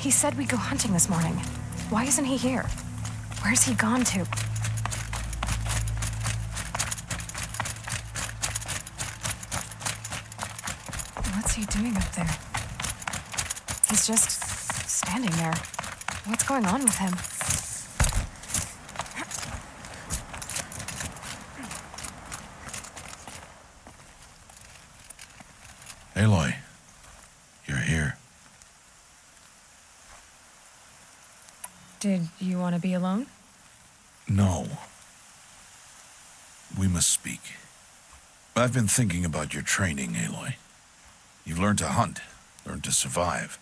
He said we'd go hunting this morning. Why isn't he here? Where's he gone to? What's he doing up there? He's just standing there. What's going on with him? Aloy, you're here. Did you want to be alone? No. We must speak. I've been thinking about your training, Aloy. You've learned to hunt, learned to survive.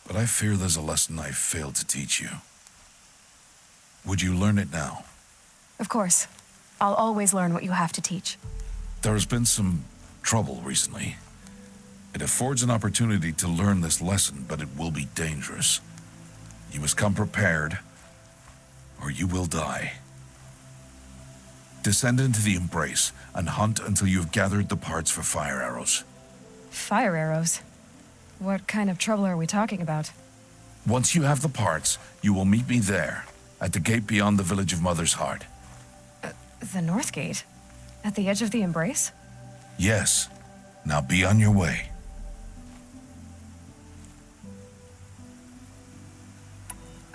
But I fear there's a lesson I've failed to teach you. Would you learn it now? Of course. I'll always learn what you have to teach. There has been some trouble recently. It affords an opportunity to learn this lesson, but it will be dangerous. You must come prepared, or you will die. Descend into the Embrace and hunt until you have gathered the parts for fire arrows. Fire arrows? What kind of trouble are we talking about? Once you have the parts, you will meet me there, at the gate beyond the village of Mother's Heart. The North Gate? At the edge of the Embrace? Yes. Now be on your way.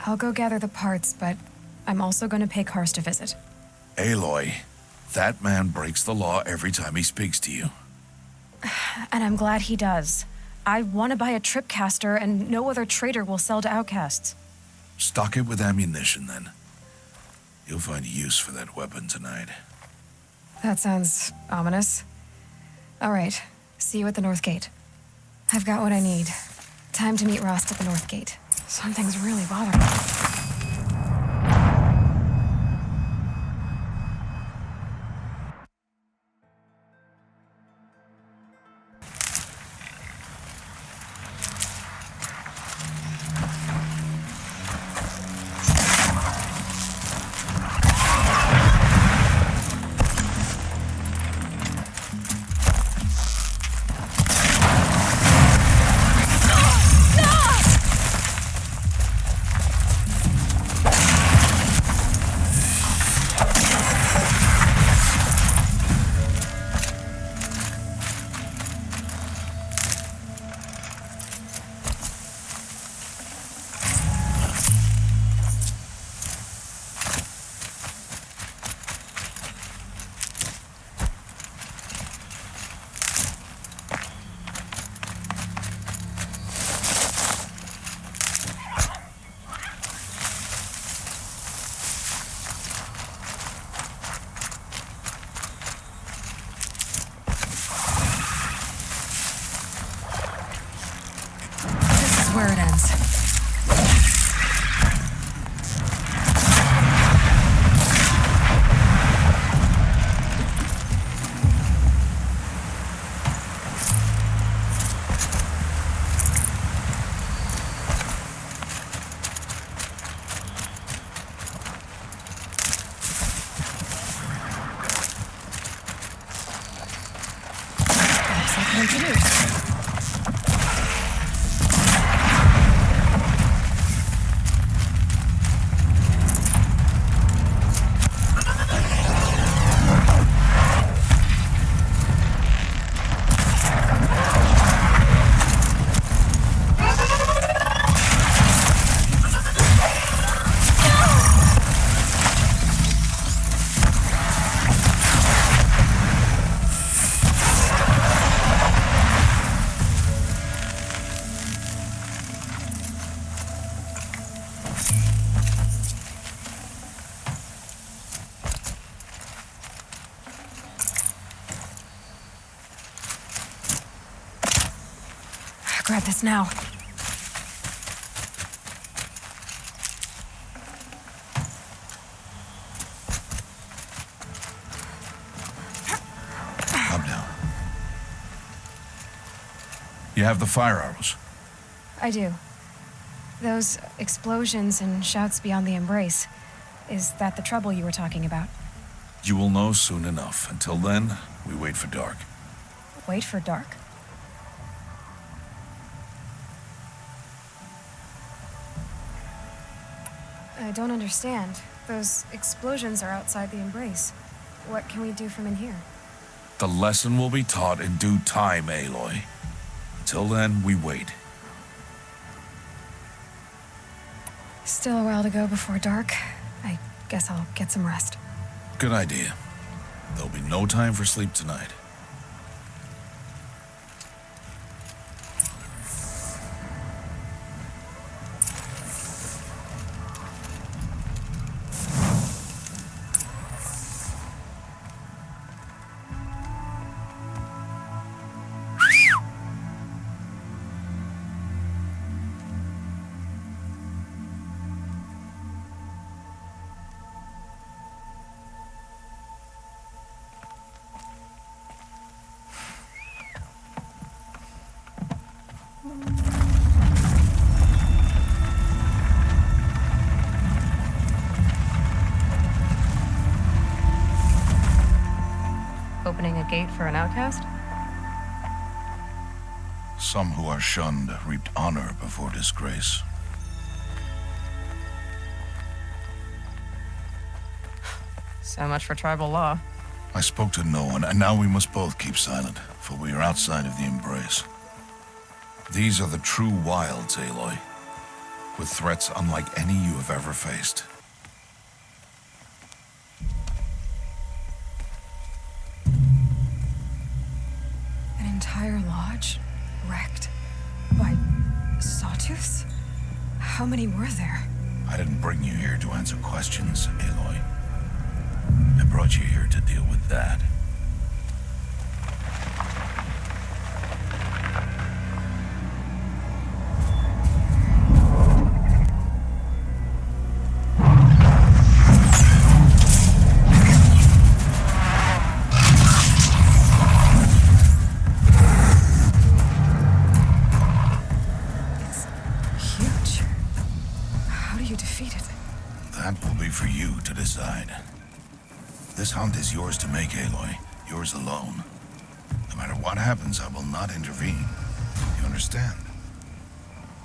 I'll go gather the parts, but I'm also going to pay Karst a visit. Aloy, that man breaks the law every time he speaks to you. And I'm glad he does. I want to buy a tripcaster, and no other trader will sell to outcasts. Stock it with ammunition, then. You'll find use for that weapon tonight. That sounds ominous. All right, see you at the North Gate. I've got what I need. Time to meet Rost at the North Gate. Something's really bothering me. Where it ends. Looks like an engineer. Grab this now. Come now. You have the fire arrows. I do. Those explosions and shouts beyond the Embrace. Is that the trouble you were talking about? You will know soon enough. Until then, we wait for dark. Wait for dark? I don't understand. Those explosions are outside the Embrace. What can we do from in here? The lesson will be taught in due time, Aloy. Till then, we wait. Still a while to go before dark. I guess I'll get some rest. Good idea. There'll be no time for sleep tonight. Opening a gate for an outcast? Some who are shunned reaped honor before disgrace. So much for tribal law. I spoke to no one, and now we must both keep silent, for we are outside of the Embrace. These are the true wilds, Aloy, with threats unlike any you have ever faced. An entire lodge wrecked by sawtooths? How many were there? I didn't bring you here to answer questions, Aloy. I brought you here to deal with that. It's huge. How do you defeat it? That will be for you to decide. This hunt is yours to make, Aloy. Yours alone. No matter what happens, I will not intervene. You understand?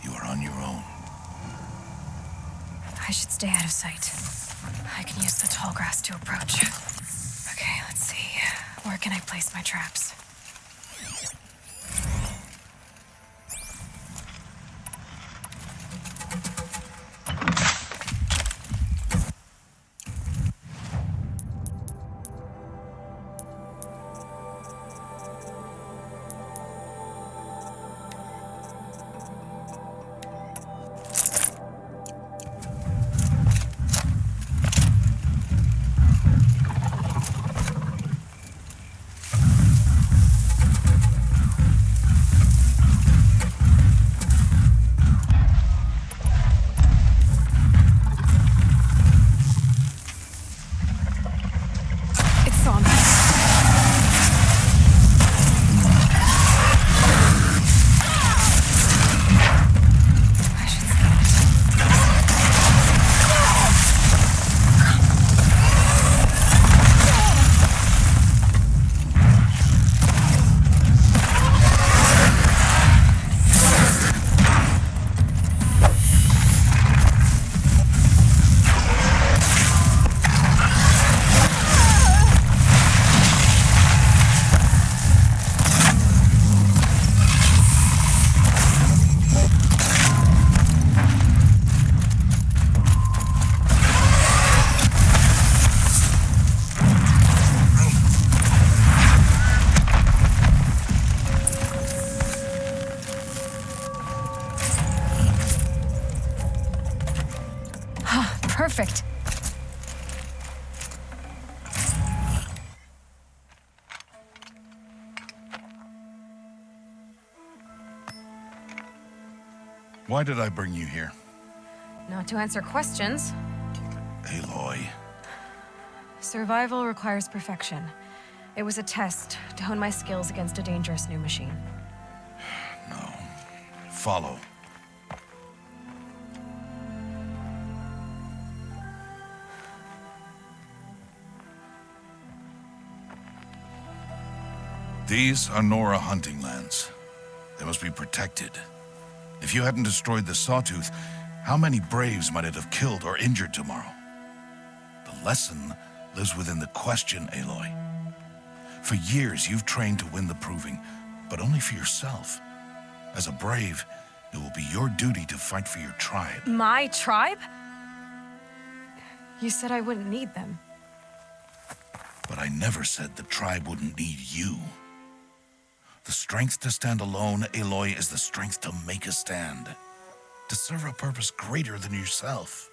You are on your own. I should stay out of sight. I can use the tall grass to approach. Okay, let's see. Where can I place my traps? It's on. I should scan it. Perfect. Why did I bring you here? Not to answer questions. Aloy. Survival requires perfection. It was a test to hone my skills against a dangerous new machine. No. Follow. These are Nora hunting lands. They must be protected. If you hadn't destroyed the Sawtooth, How many Braves might it have killed or injured tomorrow? The lesson lives within the question, Aloy. For years, you've trained to win the proving, but only for yourself. As a Brave, it will be your duty to fight for your tribe. My tribe? You said I wouldn't need them. But I never said the tribe wouldn't need you. The strength to stand alone, Aloy, is the strength to make a stand. To serve a purpose greater than yourself.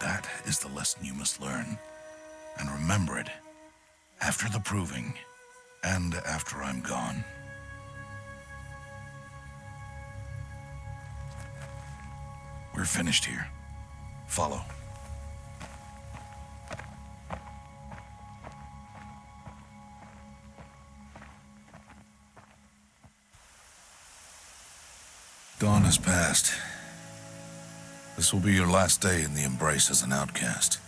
That is the lesson you must learn. And remember it. After the proving, and after I'm gone. We're finished here. Follow. Dawn has passed. This will be your last day in the Embrace as an outcast.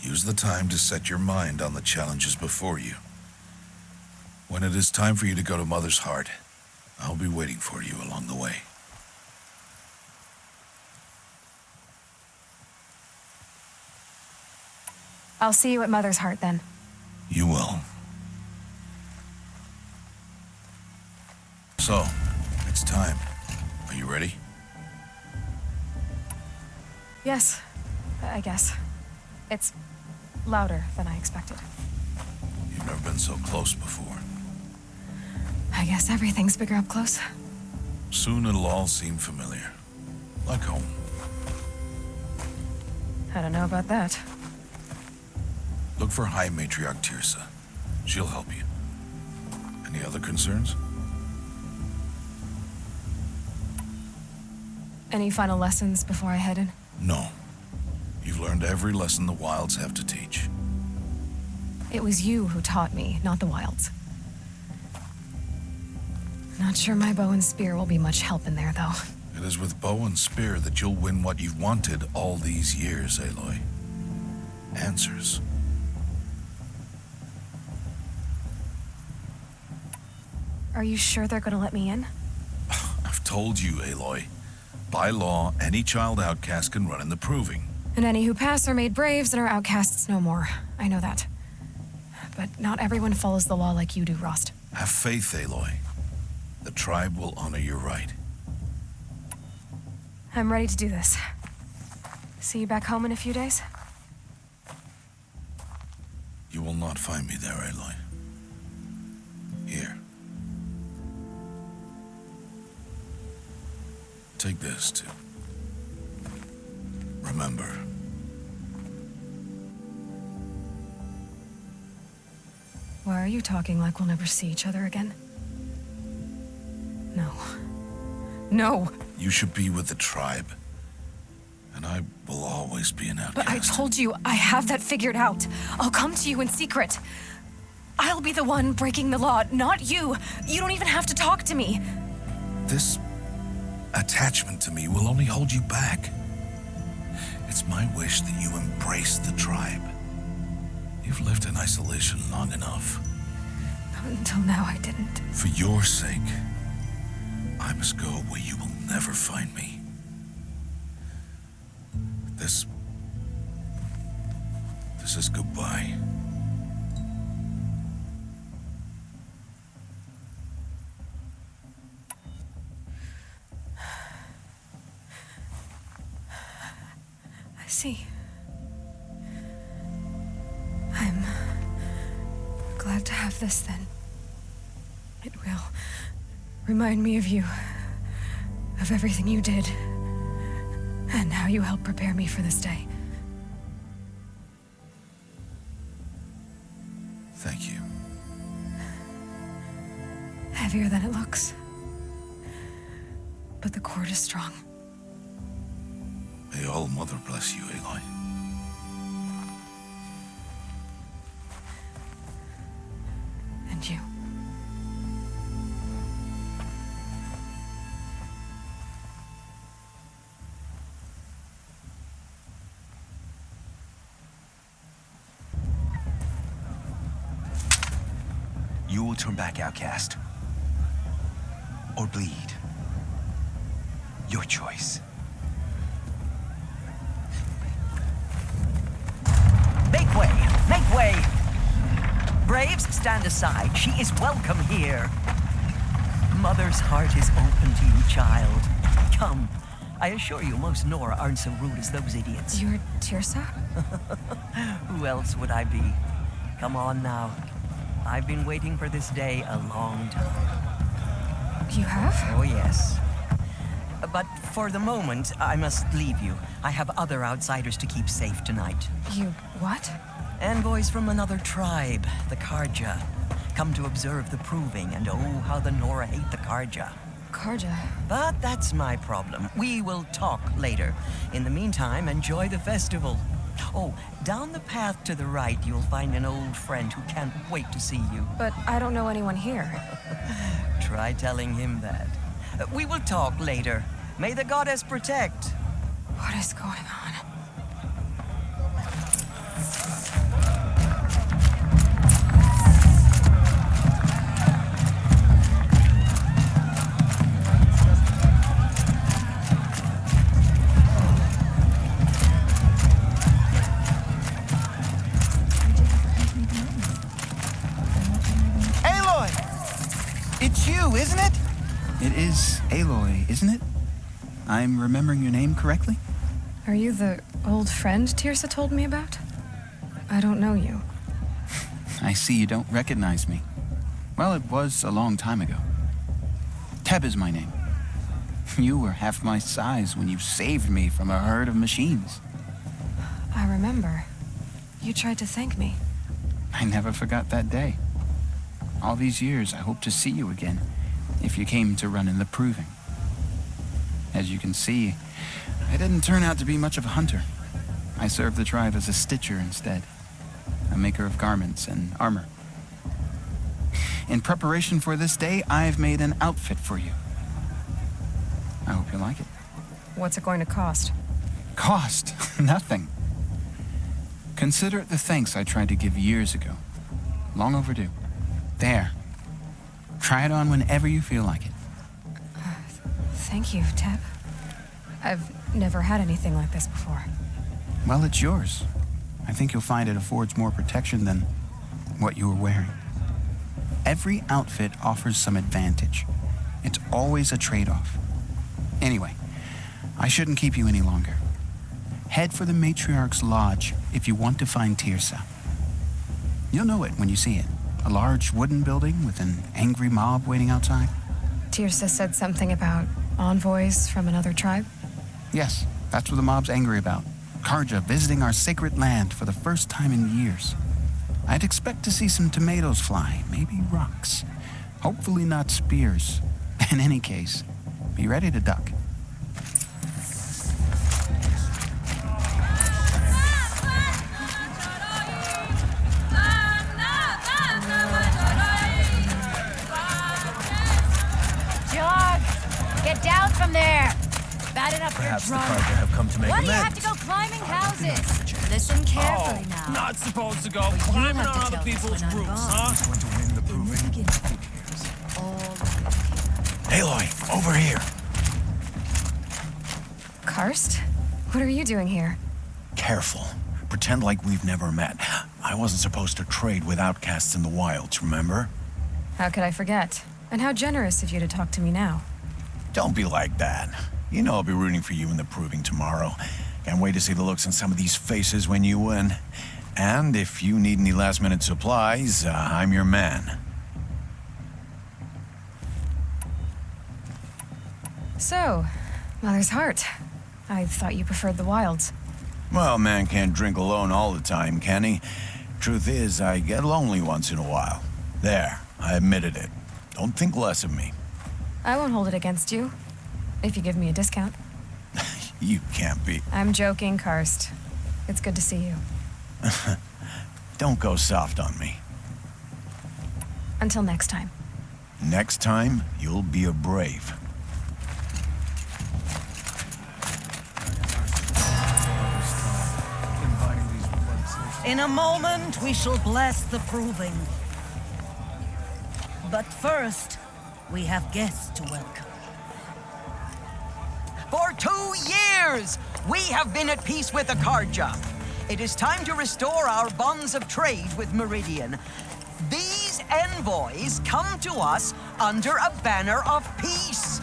Use the time to set your mind on the challenges before you. When it is time for you to go to Mother's Heart, I'll be waiting for you along the way. I'll see you at Mother's Heart then. You will. So, it's time. Are you ready? Yes, I guess. It's louder than I expected. You've never been so close before. I guess everything's bigger up close. Soon it'll all seem familiar. Like home. I don't know about that. Look for High Matriarch Tirsa. She'll help you. Any other concerns? Any final lessons before I head in? No. You've learned every lesson the Wilds have to teach. It was you who taught me, not the Wilds. Not sure my bow and spear will be much help in there, though. It is with bow and spear that you'll win what you've wanted all these years, Aloy. Answers. Are you sure they're gonna let me in? I've told you, Aloy. By law, any child outcast can run in the proving. And any who pass are made braves and are outcasts no more. I know that. But not everyone follows the law like you do, Rost. Have faith, Aloy. The tribe will honor your right. I'm ready to do this. See you back home in a few days? You will not find me there, Aloy. Here. Take this, too. Remember. Why are you talking like we'll never see each other again? No. No! You should be with the tribe. And I will always be an outcast. But I told you, I have that figured out. I'll come to you in secret. I'll be the one breaking the law, not you. You don't even have to talk to me. This attachment to me will only hold you back. It's my wish that you embrace the tribe. You've lived in isolation long enough. Until now, I didn't. For your sake, I must go where you will never find me. This is goodbye. I see. I'm glad to have this then. It will remind me of you, of everything you did, and how you helped prepare me for this day. Thank you. Heavier than it looks. But the cord is strong. May All Mother bless you, Aloy. And you. You will turn back outcast. Or bleed. Your choice. Make way! Make way! Braves, stand aside. She is welcome here. Mother's heart is open to you, child. Come. I assure you, most Nora aren't so rude as those idiots. You're Tirsa? Who else would I be? Come on now. I've been waiting for this day a long time. You have? Oh, yes. But for the moment, I must leave you. I have other outsiders to keep safe tonight. You what? Envoys from another tribe, the Karja. Come to observe the proving, and oh, how the Nora hate the Karja. Karja. But that's my problem. We will talk later. In the meantime, enjoy the festival. Oh, down the path to the right, you'll find an old friend who can't wait to see you. But I don't know anyone here. Try telling him that. We will talk later. May the goddess protect. What is going on? It's you, isn't it? It is Aloy, isn't it? I'm remembering your name correctly? Are you the old friend Tirsa told me about? I don't know you. I see you don't recognize me. Well, it was a long time ago. Teb is my name. You were half my size when you saved me from a herd of machines. I remember. You tried to thank me. I never forgot that day. All these years, I hope to see you again, if you came to run in the proving. As you can see, I didn't turn out to be much of a hunter. I served the tribe as a stitcher instead, a maker of garments and armor. In preparation for this day, I've made an outfit for you. I hope you like it. What's it going to cost? Cost? Nothing. Consider it the thanks I tried to give years ago. Long overdue. There. Try it on whenever you feel like it. Thank you, Teb. I've never had anything like this before. Well, it's yours. I think you'll find it affords more protection than what you were wearing. Every outfit offers some advantage. It's always a trade-off. Anyway, I shouldn't keep you any longer. Head for the Matriarch's Lodge if you want to find Tirsa. You'll know it when you see it. A large wooden building with an angry mob waiting outside. Tirsa said something about envoys from another tribe? Yes, that's what the mob's angry about. Karja visiting our sacred land for the first time in years. I'd expect to see some tomatoes fly, maybe rocks. Hopefully not spears. In any case, be ready to duck. Get down from there! Bad enough Perhaps the you're drunk. Karja have come to make Why do you have amends. to go climbing houses? Listen carefully now. Not supposed to go But you climbing have to on other tell this people's when I'm roofs, gone. huh? Going to win the In the proving. beginning, all Aloy, over here. Karst? What are you doing here? Careful. Pretend like we've never met. I wasn't supposed to trade with outcasts in the wilds, remember? How could I forget? And how generous of you to talk to me now. Don't be like that. You know I'll be rooting for you in the proving tomorrow. Can't wait to see the looks on some of these faces when you win. And if you need any last-minute supplies, I'm your man. So, Mother's Heart. I thought you preferred the wilds. Well, man can't drink alone all the time, can he? Truth is, I get lonely once in a while. There, I admitted it. Don't think less of me. I won't hold it against you. If you give me a discount. You can't be. I'm joking, Karst. It's good to see you. Don't go soft on me. Until next time. Next time, you'll be a brave. In a moment, we shall bless the proving. But first, we have guests to welcome. For 2 years, we have been at peace with Akarja. It is time to restore our bonds of trade with Meridian. These envoys come to us under a banner of peace.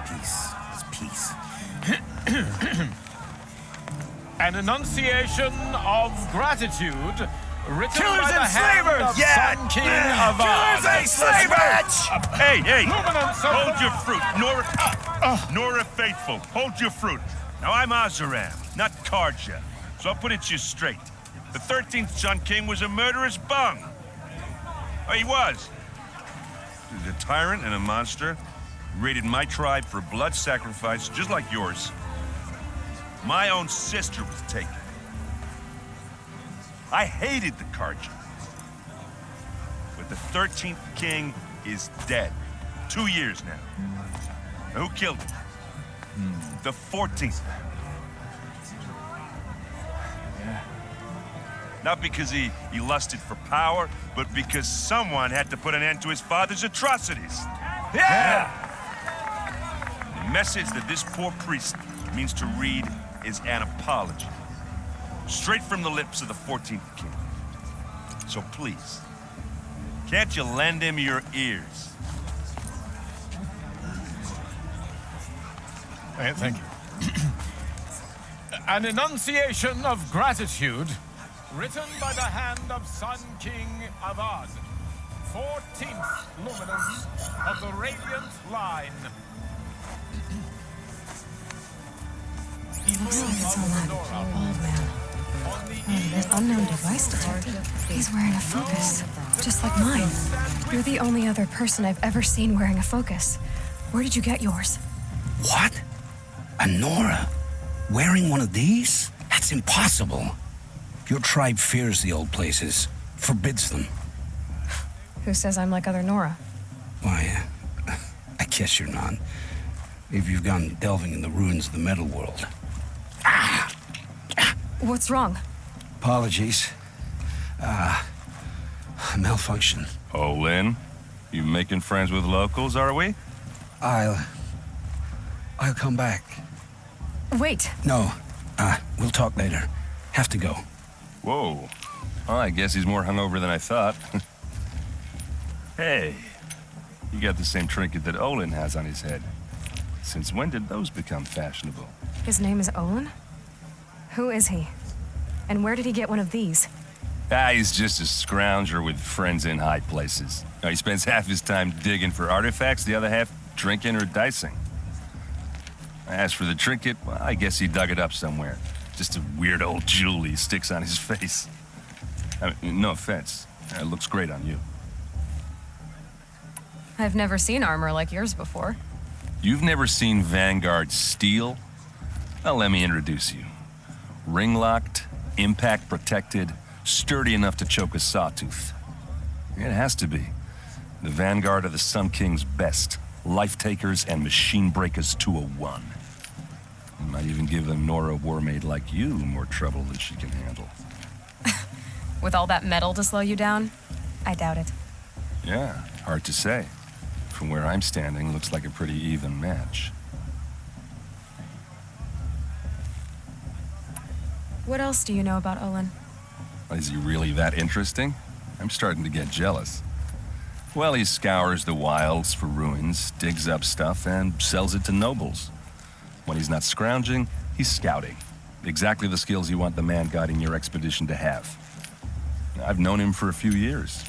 Peace. It's peace. An enunciation of gratitude written Killers by the and hand slavers! of Yeah! Sun King of Killers Oz. and slavers! Hey! Luminance of Hold the- your fruit. Nora Faithful, hold your fruit. Now, I'm Azaram, not Karja, so I'll put it to you straight. The 13th Sun King was a murderous bung. Oh, he was. He was a tyrant and a monster. He raided my tribe for blood sacrifice, just like yours. My own sister was taken. I hated the Karja. But the 13th king is dead. 2 years now. Now, who killed him? The 14th. Not because he lusted for power, but because someone had to put an end to his father's atrocities. Yeah! The message that this poor priest means to read is an apology. Straight from the lips of the 14th king. So please, can't you lend him your ears? Thank you. An enunciation of gratitude written by the hand of Sun King of Oz. 14th luminance of the Radiant Line. Looks like it's on that bald man. That unknown device detected. He's wearing a focus, just like mine. You're the only other person I've ever seen wearing a focus. Where did you get yours? What? A Nora? Wearing one of these? That's impossible. Your tribe fears the old places, forbids them. Who says I'm like other Nora? Why, I guess you're not. If you've gone delving in the ruins of the metal world. What's wrong? Apologies. Malfunction. Oh, Lynn, you making friends with locals, are we? I'll come back. Wait. No, we'll talk later. Have to go. Whoa. Well, I guess he's more hungover than I thought. Hey, you got the same trinket that Olin has on his head. Since when did those become fashionable? His name is Olin? Who is he? And where did he get one of these? He's just a scrounger with friends in high places. He spends half his time digging for artifacts, the other half drinking or dicing. As for the trinket, well, I guess he dug it up somewhere. Just a weird old jewel he sticks on his face. I mean, no offense. It looks great on you. I've never seen armor like yours before. You've never seen Vanguard steel? Well, let me introduce you. Ring-locked, impact-protected, sturdy enough to choke a sawtooth. It has to be. The Vanguard of the Sun King's best. Life-takers and machine breakers to a one. Might even give a Nora Warmaid like you more trouble than she can handle. With all that metal to slow you down? I doubt it. Yeah, hard to say. From where I'm standing, looks like a pretty even match. What else do you know about Olin? Is he really that interesting? I'm starting to get jealous. Well, he scours the wilds for ruins, digs up stuff, and sells it to nobles. When he's not scrounging, he's scouting. Exactly the skills you want the man guiding your expedition to have. I've known him for a few years.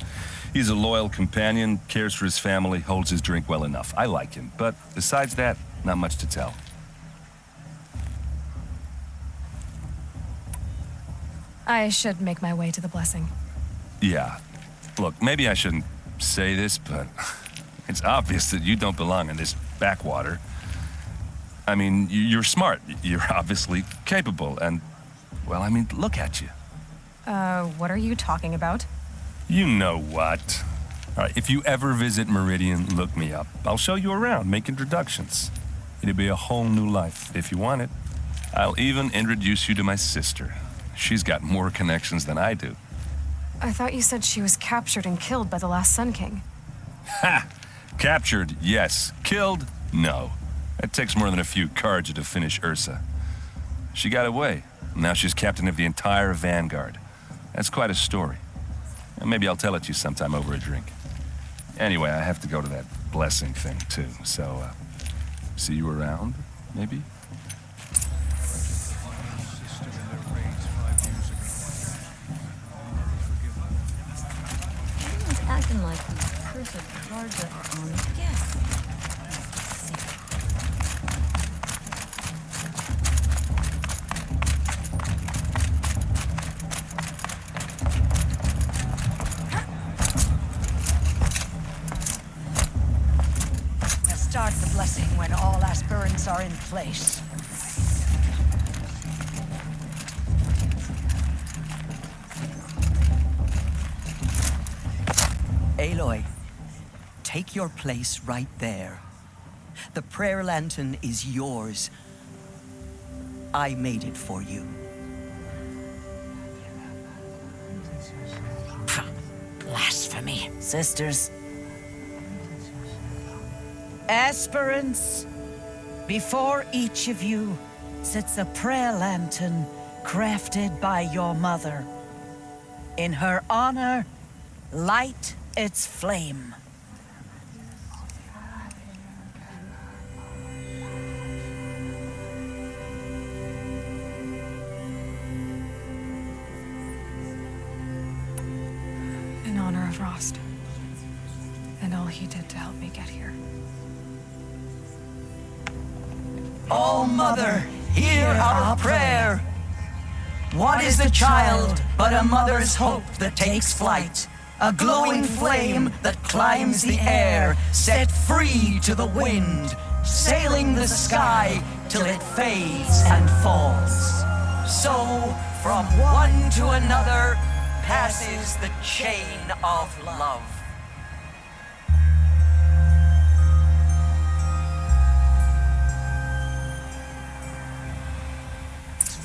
He's a loyal companion, cares for his family, holds his drink well enough. I like him, but besides that, not much to tell. I should make my way to the blessing. Yeah. Look, maybe I shouldn't say this, but it's obvious that you don't belong in this backwater. I mean, you're smart. You're obviously capable, and, well, I mean, look at you. What are you talking about? You know what. All right, if you ever visit Meridian, look me up. I'll show you around, make introductions. It'll be a whole new life, if you want it. I'll even introduce you to my sister. She's got more connections than I do. I thought you said she was captured and killed by the last Sun King. Ha! Captured, yes. Killed, no. It takes more than a few Carja to finish Ursa. She got away. Now she's captain of the entire Vanguard. That's quite a story. And maybe I'll tell it to you sometime over a drink. Anyway, I have to go to that blessing thing, too. So, see you around, maybe? Everyone's acting like the curse of Carja are on the guest. Start the blessing when all aspirants are in place. Aloy, take your place right there. The prayer lantern is yours. I made it for you. Blasphemy. Sisters, Aspirants, before each of you sits a prayer lantern crafted by your mother. In her honor, light its flame. In honor of Rost. And all he did to help me get here. Oh, Mother, hear our prayer. What is the child but a mother's hope that takes flight? A glowing flame that climbs the air, set free to the wind, sailing the sky till it fades and falls. So, from one to another, passes the chain of love.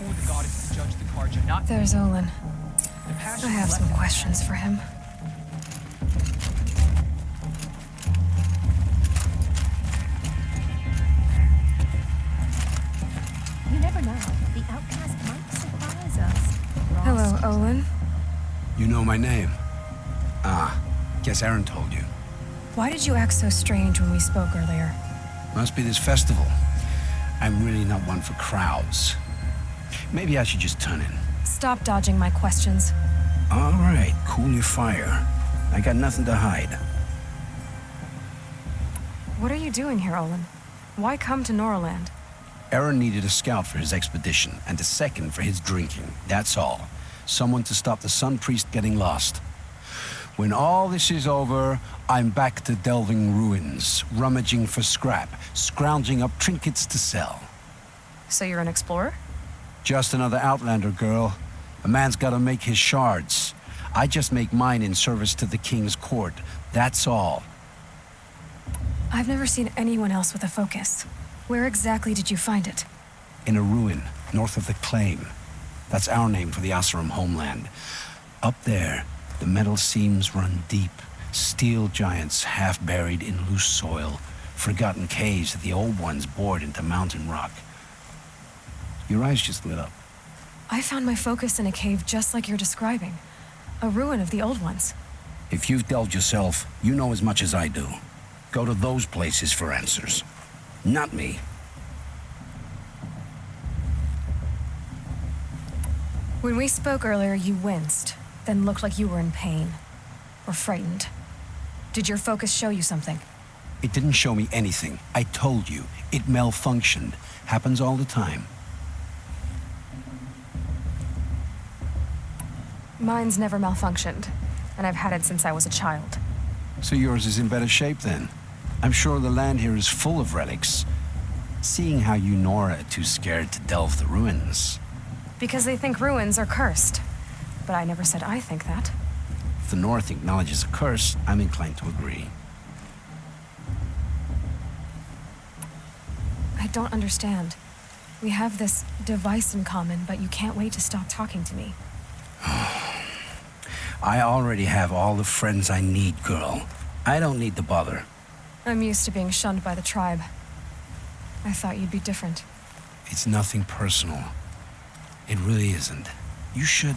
The goddess to judge the Carja, not There's Olin. I have some questions for him. You never know. The outcast might surprise us. Hello, Olin. You know my name? Ah, guess Aaron told you. Why did you act so strange when we spoke earlier? Must be this festival. I'm really not one for crowds. Maybe I should just turn in. Stop dodging my questions. All right, cool your fire. I got nothing to hide. What are you doing here, Olin? Why come to Norland? Aaron needed a scout for his expedition, and a second for his drinking. That's all. Someone to stop the Sun Priest getting lost. When all this is over, I'm back to delving ruins, rummaging for scrap, scrounging up trinkets to sell. So you're an explorer? Just another Outlander, girl. A man's gotta make his shards. I just make mine in service to the King's court. That's all. I've never seen anyone else with a focus. Where exactly did you find it? In a ruin, north of the Claim. That's our name for the Oseram homeland. Up there, the metal seams run deep. Steel giants half buried in loose soil. Forgotten caves that the old ones bored into mountain rock. Your eyes just lit up. I found my focus in a cave just like you're describing. A ruin of the old ones. If you've delved yourself, you know as much as I do. Go to those places for answers. Not me. When we spoke earlier, you winced, then looked like you were in pain. Or frightened. Did your focus show you something? It didn't show me anything. I told you. It malfunctioned. Happens all the time. Mine's never malfunctioned, and I've had it since I was a child. So yours is in better shape then. I'm sure the land here is full of relics. Seeing how you Nora are too scared to delve the ruins. Because they think ruins are cursed. But I never said I think that. If the North acknowledges a curse, I'm inclined to agree. I don't understand. We have this device in common, but you can't wait to stop talking to me. I already have all the friends I need, girl. I don't need the bother. I'm used to being shunned by the tribe. I thought you'd be different. It's nothing personal. It really isn't. You should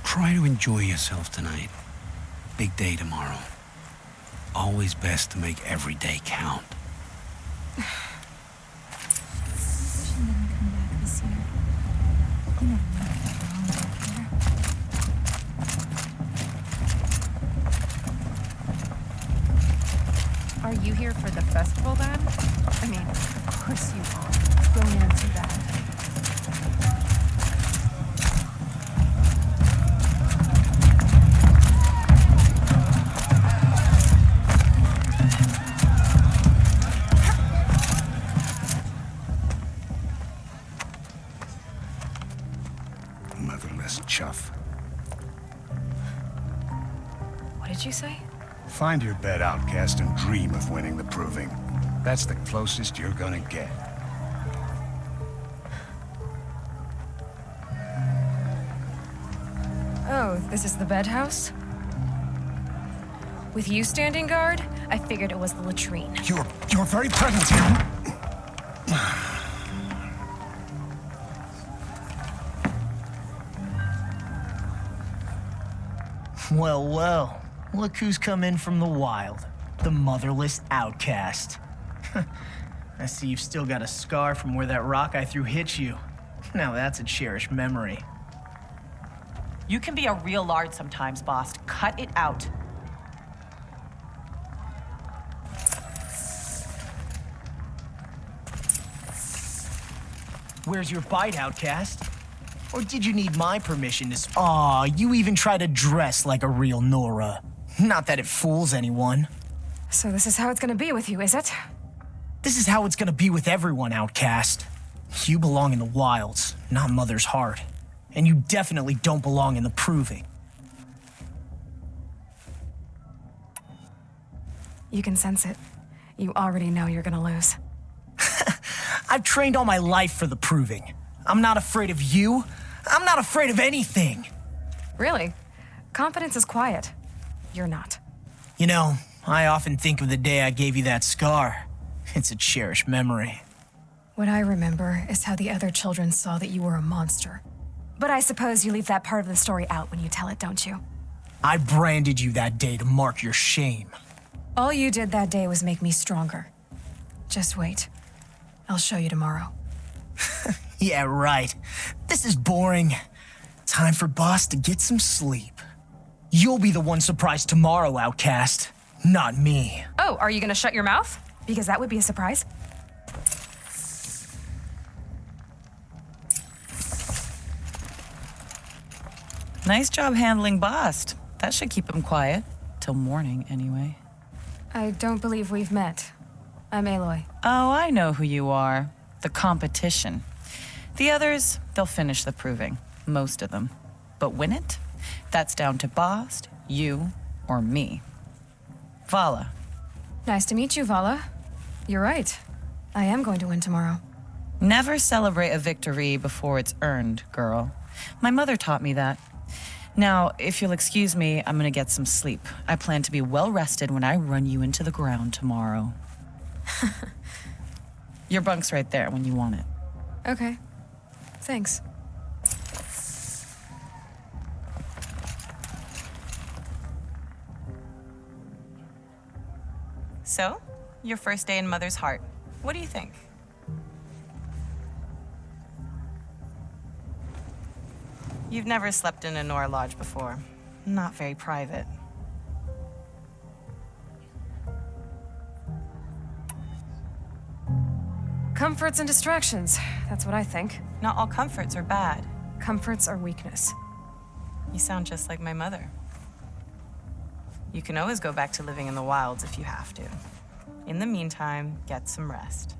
try to enjoy yourself tonight. Big day tomorrow. Always best to make every day count. Are you here for the festival then? I mean, of course you are. Don't answer that. Motherless chuff. What did you say? Find your bed, outcast, and dream of winning the proving. That's the closest you're gonna get. Oh, this is the bed house? With you standing guard, I figured it was the latrine. Your very presence here. Well, well. Look who's come in from the wild. The motherless outcast. I see you've still got a scar from where that rock I threw hit you. Now that's a cherished memory. You can be a real lard sometimes, boss. Cut it out. Where's your bite, outcast? Or did you need my permission to... Aw, you even try to dress like a real Nora. Not that it fools anyone. So this is how it's gonna be with you, is it? This is how it's gonna be with everyone, outcast. You belong in the wilds, not Mother's heart. And you definitely don't belong in the proving. You can sense it. You already know you're gonna lose. I've trained all my life for the proving. I'm not afraid of you. I'm not afraid of anything. Really? Confidence is quiet. You're not. You know, I often think of the day I gave you that scar. It's a cherished memory. What I remember is how the other children saw that you were a monster. But I suppose you leave that part of the story out when you tell it, don't you? I branded you that day to mark your shame. All you did that day was make me stronger. Just wait. I'll show you tomorrow. Yeah, right. This is boring. Time for Boss to get some sleep. You'll be the one surprised tomorrow, outcast. Not me. Oh, are you gonna shut your mouth? Because that would be a surprise. Nice job handling Bast. That should keep him quiet. Till morning, anyway. I don't believe we've met. I'm Aloy. Oh, I know who you are. The competition. The others, they'll finish the proving. Most of them. But win it? That's down to Bast, you, or me. Vala. Nice to meet you, Vala. You're right. I am going to win tomorrow. Never celebrate a victory before it's earned, girl. My mother taught me that. Now, if you'll excuse me, I'm gonna get some sleep. I plan to be well rested when I run you into the ground tomorrow. Your bunk's right there when you want it. Okay. Thanks. So, your first day in Mother's heart. What do you think? You've never slept in a Nora lodge before. Not very private. Comforts and distractions. That's what I think. Not all comforts are bad. Comforts are weakness. You sound just like my mother. You can always go back to living in the wilds if you have to. In the meantime, get some rest.